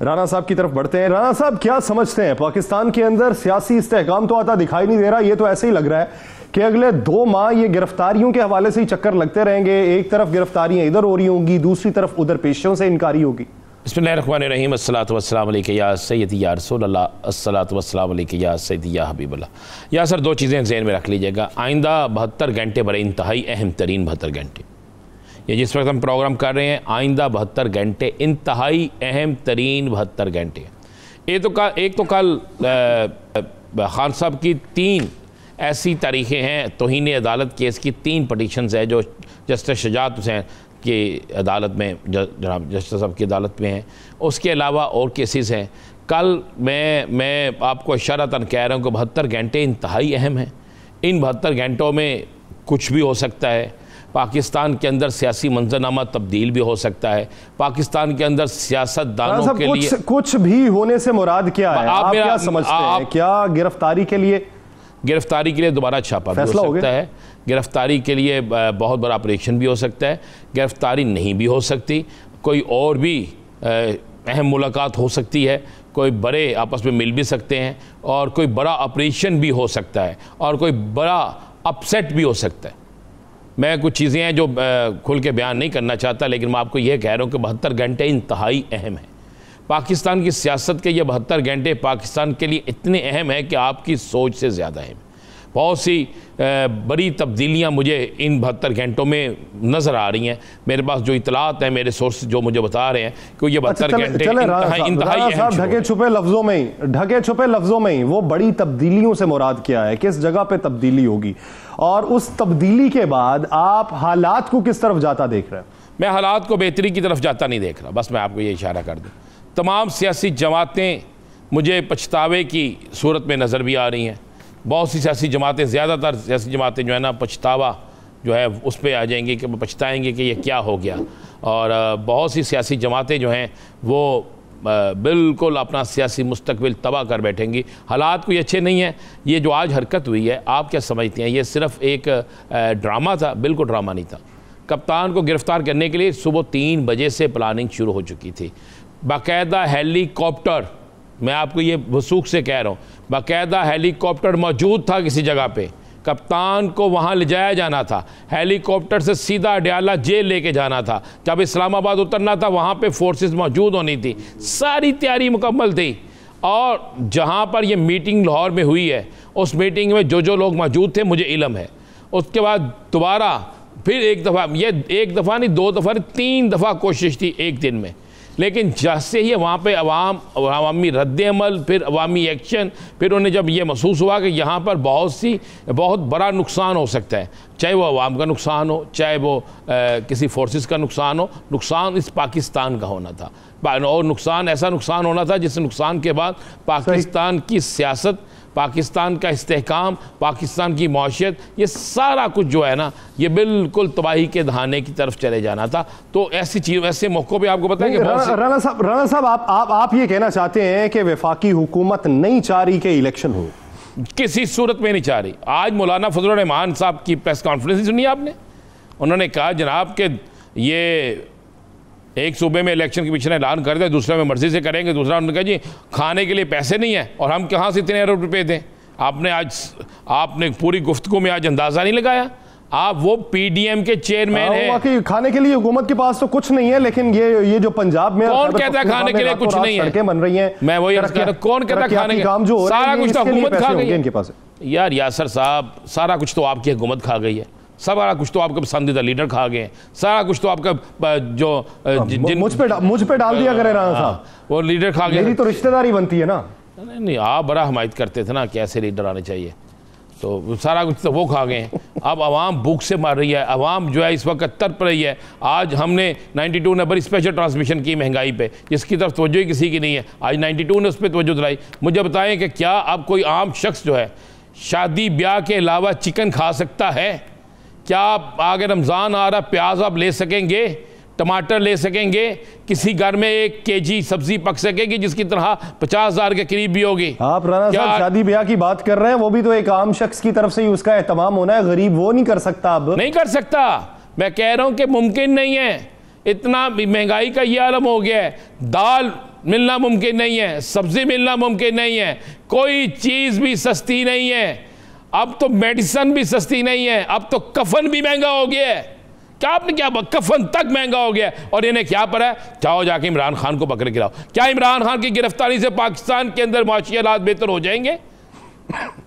राना साहब की तरफ बढ़ते हैं। राना साहब, क्या समझते हैं, पाकिस्तान के अंदर सियासी इस्तेहकाम तो आता दिखाई नहीं दे रहा, ये तो ऐसे ही लग रहा है कि अगले 2 माह ये गिरफ्तारियों के हवाले से ही चक्कर लगते रहेंगे। एक तरफ गिरफ्तारियां इधर हो रही होंगी, दूसरी तरफ उधर पेशियों से इनकारी होगी। बिस्मिल्लाहिर्रहमानिर्रहीम, अस्सलातु वस्सलामु अलैका या सय्यदी या रसूलल्लाह, अस्सलातु वस्सलामु अलैका या सय्यदी या हबीबल्लाह। या सर, 2 चीज़ें ज़हन में रख लीजिएगा। आइंदा 72 घंटे बड़े इंतहाई अहम तरीन 72 घंटे, ये जिस वक्त हम प्रोग्राम कर रहे हैं, आइंदा 72 घंटे इंतहाई अहम तरीन 72 घंटे। एक तो कल खान साहब की 3 ऐसी तारीखें हैं, तौहीन अदालत केस की 3 पटिशन्स है जो जस्टिस शुजात हुसैन की अदालत में, जनाब जस्टिस साहब की अदालत में हैं। उसके अलावा और केसेस हैं। कल मैं आपको इशारतन कह रहा हूँ कि 72 घंटे इंतहाई अहम हैं। इन 72 घंटों में कुछ भी हो सकता है। पाकिस्तान के अंदर सियासी मंजरनामा तब्दील भी हो सकता है। पाकिस्तान के अंदर सियासतदानों के लिए कुछ भी होने से मुराद क्या है? आप क्या समझते हैं? क्या गिरफ्तारी के लिए दोबारा छापा भी हो सकता है? गिरफ्तारी के लिए बहुत बड़ा ऑपरेशन भी हो सकता है। गिरफ्तारी नहीं भी हो सकती, कोई और भी अहम मुलाकात हो सकती है, कोई बड़े आपस में मिल भी सकते हैं, और कोई बड़ा ऑपरेशन भी हो सकता है, और कोई बड़ा अपसेट भी हो सकता है। मैं कुछ चीज़ें हैं जो खुल के बयान नहीं करना चाहता, लेकिन मैं आपको ये कह रहा हूँ कि 72 घंटे इंतहाई अहम है। पाकिस्तान की सियासत के ये 72 घंटे पाकिस्तान के लिए इतने अहम है कि आपकी सोच से ज़्यादा अहम। बहुत सी बड़ी तब्दीलियाँ मुझे इन 72 घंटों में नज़र आ रही हैं। मेरे पास जो इतलात हैं, मेरे सोर्स जो मुझे बता रहे हैं कि ये 72 घंटे इंतहाई ढके छुपे लफ्ज़ों में ही वो बड़ी तब्दीलियों से मुराद क्या है? किस जगह पे तब्दीली होगी, और उस तब्दीली के बाद आप हालात को किस तरफ जाता देख रहे हैं? मैं हालात को बेहतरी की तरफ जाता नहीं देख रहा। बस मैं आपको ये इशारा कर दूँ, तमाम सियासी जमातें मुझे पछतावे की सूरत में नज़र भी आ रही हैं। बहुत सी सियासी जमातें, ज़्यादातर सियासी जमातें जो है ना, पछतावा जो है उस पर आ जाएंगी कि पछताएंगे कि ये क्या हो गया। और बहुत सी सियासी जमातें जो हैं वो बिल्कुल अपना सियासी मुस्तकबिल तबाह कर बैठेंगी। हालात कोई अच्छे नहीं हैं। ये जो आज हरकत हुई है, आप क्या समझते हैं? ये सिर्फ एक ड्रामा था? बिल्कुल ड्रामा नहीं था। कप्तान को गिरफ़्तार करने के लिए सुबह 3 बजे से प्लानिंग शुरू हो चुकी थी। बाकायदा हेलीकॉप्टर, मैं आपको ये वसूख से कह रहा हूँ, बाकायदा हेलीकॉप्टर मौजूद था किसी जगह पे। कप्तान को वहाँ ले जाया जाना था, हेलीकॉप्टर से सीधा अडयाला जेल लेके जाना था। जब इस्लामाबाद उतरना था, वहाँ पे फोर्सेस मौजूद होनी थी, सारी तैयारी मुकम्मल थी। और जहाँ पर ये मीटिंग लाहौर में हुई है, उस मीटिंग में जो लोग मौजूद थे मुझे इल्म है। उसके बाद दोबारा फिर एक दफ़ा, ये एक दफ़ा नहीं, 2 दफ़ा नहीं, 3 दफ़ा कोशिश थी एक दिन में। लेकिन जैसे ही वहाँ पे अवामी रद्द-ए-अमल, फिर अवामी एक्शन, फिर उन्हें जब ये महसूस हुआ कि यहाँ पर बहुत बड़ा नुकसान हो सकता है, चाहे वो अवाम का नुकसान हो, चाहे वो किसी फोर्सेस का नुकसान हो, नुकसान इस पाकिस्तान का होना था। और नुकसान ऐसा नुकसान होना था जिस नुकसान के बाद पाकिस्तान की सियासत, पाकिस्तान का इस्तेहकाम, पाकिस्तान की मौशियत, ये सारा कुछ जो है ना, ये बिल्कुल तबाही के दहाने की तरफ चले जाना था। तो ऐसी चीज़, ऐसे मौक़ों पे आपको पता है कि राना साहब आप ये कहना चाहते हैं कि वफाकी हुकूमत नहीं चाह रही कि इलेक्शन हो? किसी सूरत में नहीं चाह रही। आज मौलाना फजलुर रहमान साहब की प्रेस कॉन्फ्रेंस सुनी आपने? उन्होंने कहा जनाब के ये एक सूबे में इलेक्शन के पीछे ऐलान कर दे, दूसरे में मर्जी से करेंगे। दूसरा उन्होंने कहा जी खाने के लिए पैसे नहीं है, और हम कहाँ से इतने अरब रुपये दें? आपने पूरी गुफ्तगू में आज अंदाज़ा नहीं लगाया। आप वो PDM के चेयरमैन हैं। खाने के लिए हुकूमत के पास तो कुछ नहीं है, लेकिन ये जो पंजाब में कौन कहता है खाने के लिए कुछ नहीं है? सड़कें बन रही हैं, मैं वही अर्ज कर रहा हूं, कौन कहता है खाने के काम जो सारा कुछ तो हुकूमत खा गई है इनके पास। यार यासर साहब, सारा कुछ तो आपकी हुकूमत खा गई है, सारा कुछ तो आपके पसंदीदा लीडर खा गए हैं, सारा कुछ तो आपका जो मुझ पे डाल दिया करे राना साहब, वो लीडर खा गए। मेरी तो रिश्तेदारी बनती है ना। नहीं, आप बड़ा हमायत करते थे ना कि ऐसे लीडर आने चाहिए, तो सारा कुछ तो वो खा गए हैं। अब आवाम भूख से मर रही है, आवाम जो है इस वक्त तड़प रही है। आज हमने 92 ने बड़ी स्पेशल ट्रांसमिशन की महंगाई पे, जिसकी तरफ तवज्जो ही किसी की नहीं है। आज 92 ने उस पर तवज्जो दिलाई। मुझे बताएं कि क्या अब कोई आम शख्स जो है शादी ब्याह के अलावा चिकन खा सकता है? क्या आप आगे रमज़ान आ रहा, प्याज आप ले सकेंगे, टमाटर ले सकेंगे? किसी घर में 1 kg सब्जी पक सकेगी जिसकी तरह 50,000 के करीब भी होगी? आप राना साहब शादी ब्याह की बात कर रहे हैं, वो भी तो एक आम शख्स की तरफ से ही उसका एहतमाम होना है, गरीब वो नहीं कर सकता। अब नहीं कर सकता। मैं कह रहा हूं कि मुमकिन नहीं है। इतना महंगाई का ये आलम हो गया है। दाल मिलना मुमकिन नहीं है, सब्जी मिलना मुमकिन नहीं है, कोई चीज़ भी सस्ती नहीं है। अब तो मेडिसिन भी सस्ती नहीं है, अब तो कफन भी महंगा हो गया है। क्या आपने क्या, कफन तक महंगा हो गया है। और इन्हें क्या पड़ा है, जाओ जाके इमरान खान को पकड़ के लाओ। क्या इमरान खान की गिरफ्तारी से पाकिस्तान के अंदर माशी हालात बेहतर हो जाएंगे?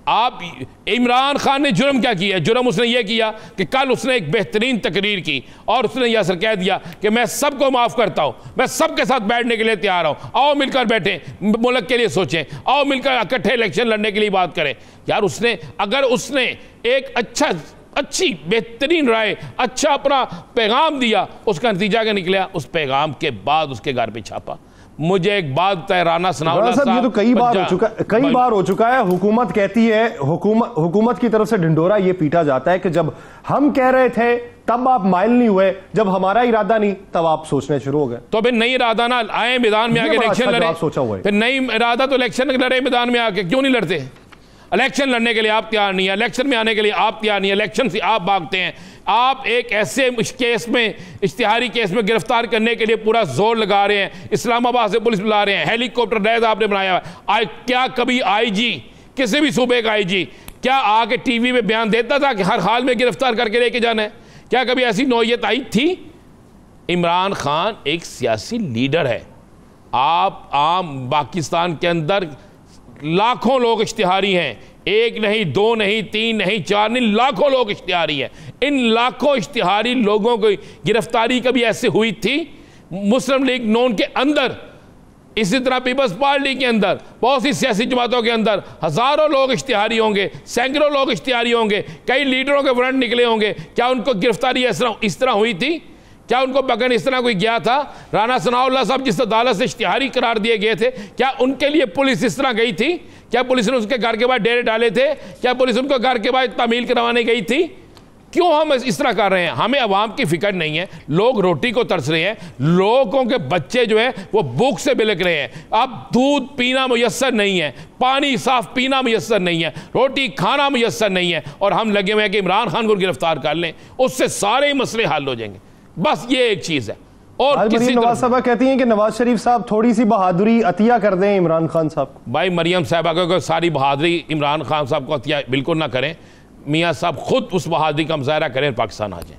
आप, इमरान खान ने जुर्म क्या किया? जुर्म उसने ये किया कि कल उसने एक बेहतरीन तकरीर की और उसने यह असर कह दिया कि मैं सबको माफ़ करता हूं, मैं सबके साथ बैठने के लिए तैयार हूं, आओ मिलकर बैठें, मुल्क के लिए सोचें, आओ मिलकर इकट्ठे इलेक्शन लड़ने के लिए बात करें। यार उसने, अगर उसने एक अच्छी बेहतरीन राय, अच्छा अपना पैगाम दिया, उसका नतीजा क्या निकला? उस पैगाम के बाद उसके घर पे छापा। मुझे एक बात राना सनाउल्लाह साहब, ये तो कई बार हो चुका है। हुकूमत कहती है, हुकूमत की तरफ से ढिंडोरा ये पीटा जाता है कि जब हम कह रहे थे तब आप माइल नहीं हुए, जब हमारा इरादा नहीं तब आप सोचने शुरू हो गए। तो फिर नहीं इरादा ना आए मैदान में आके इलेक्शन लड़े, सोचा हुआ है। फिर नहीं इरादा तो इलेक्शन लड़े मैदान में आके, क्यों नहीं लड़ते? इलेक्शन लड़ने के लिए आप तैयार नहीं है, इलेक्शन में आने के लिए आप तैयार नहीं है, इलेक्शन से आप भागते हैं। आप एक ऐसे केस में, इश्तिहारी केस में गिरफ्तार करने के लिए पूरा जोर लगा रहे हैं, इस्लामाबाद से पुलिस बुला रहे हैं, हेलीकॉप्टर रैद आपने बनाया है। क्या कभी आईजी, किसी भी सूबे का आईजी क्या आके टीवी में बयान देता था कि हर हाल में गिरफ्तार करके लेके जाना है? क्या कभी ऐसी नौयत आई थी? इमरान खान एक सियासी लीडर है। आप आम पाकिस्तान के अंदर लाखों लोग इश्तिहारी हैं, एक नहीं, दो नहीं, तीन नहीं, चार नहीं, लाखों लोग इश्तिहारी हैं। इन लाखों इश्तिहारी लोगों की गिरफ्तारी कभी ऐसे हुई थी मुस्लिम लीग नून के अंदर? इसी तरह पीपल्स पार्टी के अंदर, बहुत सी सियासी जमातों के अंदर हज़ारों लोग इश्तिहारी होंगे, सैकड़ों लोग इश्तिहारी होंगे, कई लीडरों के वारंट निकले होंगे। क्या उनको गिरफ्तारी इस तरह हुई थी? क्या उनको पकड़ इस तरह कोई गया था? राना सनाउल्लाह साहब जिस अदालत से इश्तिहारी करार दिए गए थे, क्या उनके लिए पुलिस इस तरह गई थी? क्या पुलिस ने उसके घर के बाद डेरे डाले थे? क्या पुलिस उनको घर के बाद तामील करवाने गई थी? क्यों हम इस तरह कर रहे हैं? हमें अवाम की फिक्र नहीं है। लोग रोटी को तरस रहे हैं, लोगों के बच्चे जो है वो भूख से बिलक रहे हैं। अब दूध पीना मुयस्सर नहीं है, पानी साफ पीना मुयस्सर नहीं है, रोटी खाना मुयस्सर नहीं है, और हम लगे हुए हैं कि इमरान खान को गिरफ्तार कर लें, उससे सारे मसले हल हो जाएंगे। बस ये एक चीज है। और किसी नवाज साहबा कहती हैं कि नवाज शरीफ साहब थोड़ी सी बहादुरी अतिया कर दें इमरान खान साहब को। भाई मरियम साहबा को सारी बहादुरी इमरान खान साहब को अतिया बिल्कुल ना करें। मियाँ साहब खुद उस बहादुरी का मुजाहरा करें, पाकिस्तान आ जाए।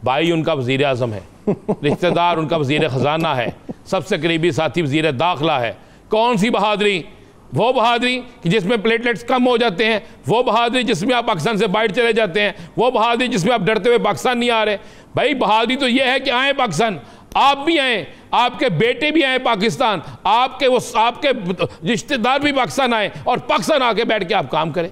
भाई उनका वज़ीर आज़म है, रिश्तेदार उनका वज़ीर ख़जाना है, सबसे करीबी साथी वज़ीर दाखिला है। कौन सी बहादुरी? वो बहादुरी कि जिसमें प्लेटलेट्स कम हो जाते हैं, वो बहादुरी जिसमें आप पाकिस्तान से बाहर चले जाते हैं, वो बहादुरी जिसमें आप डरते हुए पाकिस्तान नहीं आ रहे। भाई बहादुरी तो ये है कि आए पाकिस्तान, आप भी आए, आपके बेटे भी आए पाकिस्तान, आपके रिश्तेदार भी पाकिस्तान आए और पाकिस्तान आके बैठ के आप काम करें।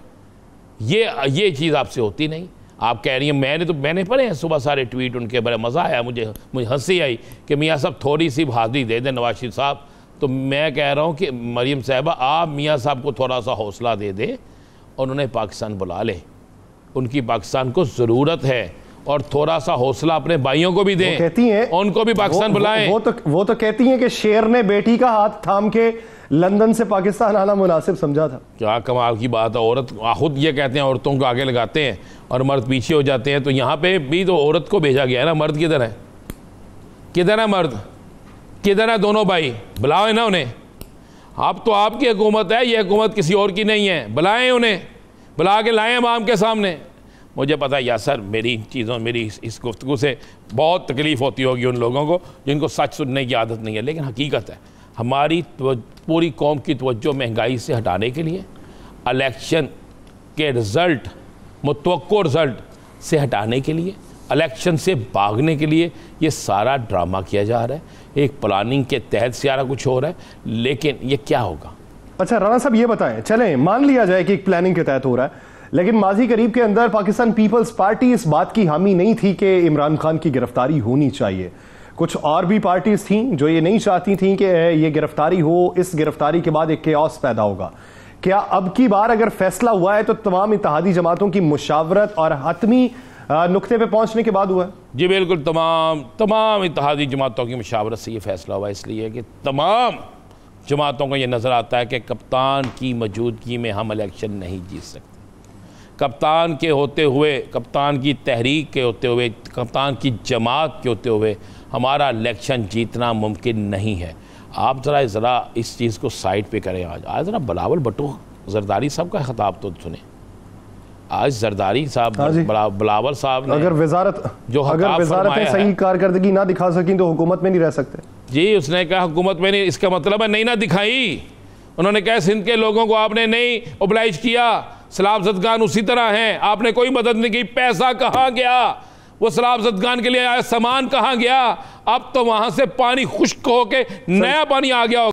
ये चीज़ आपसे होती नहीं। आप कह रही हैं, मैंने पढ़े हैं सुबह सारे ट्वीट उनके, बड़े मज़ा आया, मुझे हंसी आई कि मियाँ साहब थोड़ी सी बहादुरी दे दें नवाज शरीफ साहब। तो मैं कह रहा हूँ कि मरियम साहबा आप मियाँ साहब को थोड़ा सा हौसला दे दें और उन्हें पाकिस्तान बुला लें। उनकी पाकिस्तान को ज़रूरत है, और थोड़ा सा हौसला अपने भाइयों को भी दें। कहती हैं उनको भी पाकिस्तान बुलाएं। वो तो कहती हैं कि शेर ने बेटी का हाथ थाम के लंदन से पाकिस्तान आना मुनासिब समझा था। क्या कमाल की बात है। औरत खुद ये कहते हैं, औरतों को आगे लगाते हैं और मर्द पीछे हो जाते हैं। तो यहाँ पे भी तो औरत को भेजा गया है ना। मर्द किधर है? किधर है मर्द? किधर है दोनों भाई? बुलाओ ना उन्हें। अब तो आपकी हुकूमत है, ये हुकूमत किसी और की नहीं है। बुलाएं उन्हें, बुला के लाएं अवाम के सामने। मुझे पता है यासर, मेरी चीज़ों, मेरी इस गुफ्तगू से बहुत तकलीफ़ होती होगी उन लोगों को जिनको सच सुनने की आदत नहीं है, लेकिन हकीकत है। हमारी पूरी कौम की तवज्जो महंगाई से हटाने के लिए, इलेक्शन के रिज़ल्ट, मुतवक्को रिज़ल्ट से हटाने के लिए, इलेक्शन से भागने के लिए ये सारा ड्रामा किया जा रहा है। एक प्लानिंग के तहत सारा कुछ हो रहा है, लेकिन ये क्या होगा? अच्छा राना साहब ये बताएं, चलें मान लिया जाए कि एक प्लानिंग के तहत हो रहा है, लेकिन माजी करीब के अंदर पाकिस्तान पीपल्स पार्टी इस बात की हामी नहीं थी कि इमरान खान की गिरफ्तारी होनी चाहिए। कुछ और भी पार्टीज थीं जो ये नहीं चाहती थीं कि ये गिरफ्तारी हो, इस गिरफ्तारी के बाद एक केओस पैदा होगा। क्या अब की बार अगर फैसला हुआ है तो तमाम इत्तेहादी जमातों की मुशावरत और हतमी नुक्ते पे पहुंचने के बाद हुआ है? जी बिल्कुल, तमाम इत्तेहादी जमातों की मुशावरत से ये फैसला हुआ। इसलिए कि तमाम जमातों को ये नज़र आता है कि कप्तान की मौजूदगी में हम इलेक्शन नहीं जीत सकते। कप्तान के होते हुए, कप्तान की तहरीक के होते हुए, कप्तान की जमात के होते हुए हमारा इलेक्शन जीतना मुमकिन नहीं है। आप ज़रा इस चीज़ को साइड पे करें। आज ज़रा बिलावल भुट्टो ज़रदारी साहब का खिताब तो सुने। आज जरदारी साहब, बिलावल साहब, अगर वजारत वजारतें सही कारकर्दगी ना दिखा सकें तो हुकूमत में नहीं रह सकते। जी, उसने कहा हुकूमत में नहीं, इसका मतलब है नहीं ना दिखाई। उन्होंने कहा सिंध के लोगों को आपने नहीं ओबलाइज किया, सैलाब ज़दगान उसी तरह हैं, आपने कोई मदद नहीं की। पैसा कहाँ गया? वो सैलाब ज़दगान के लिए आया सामान कहाँ गया? अब तो वहां से पानी खुश्क होके नया पानी आ गया।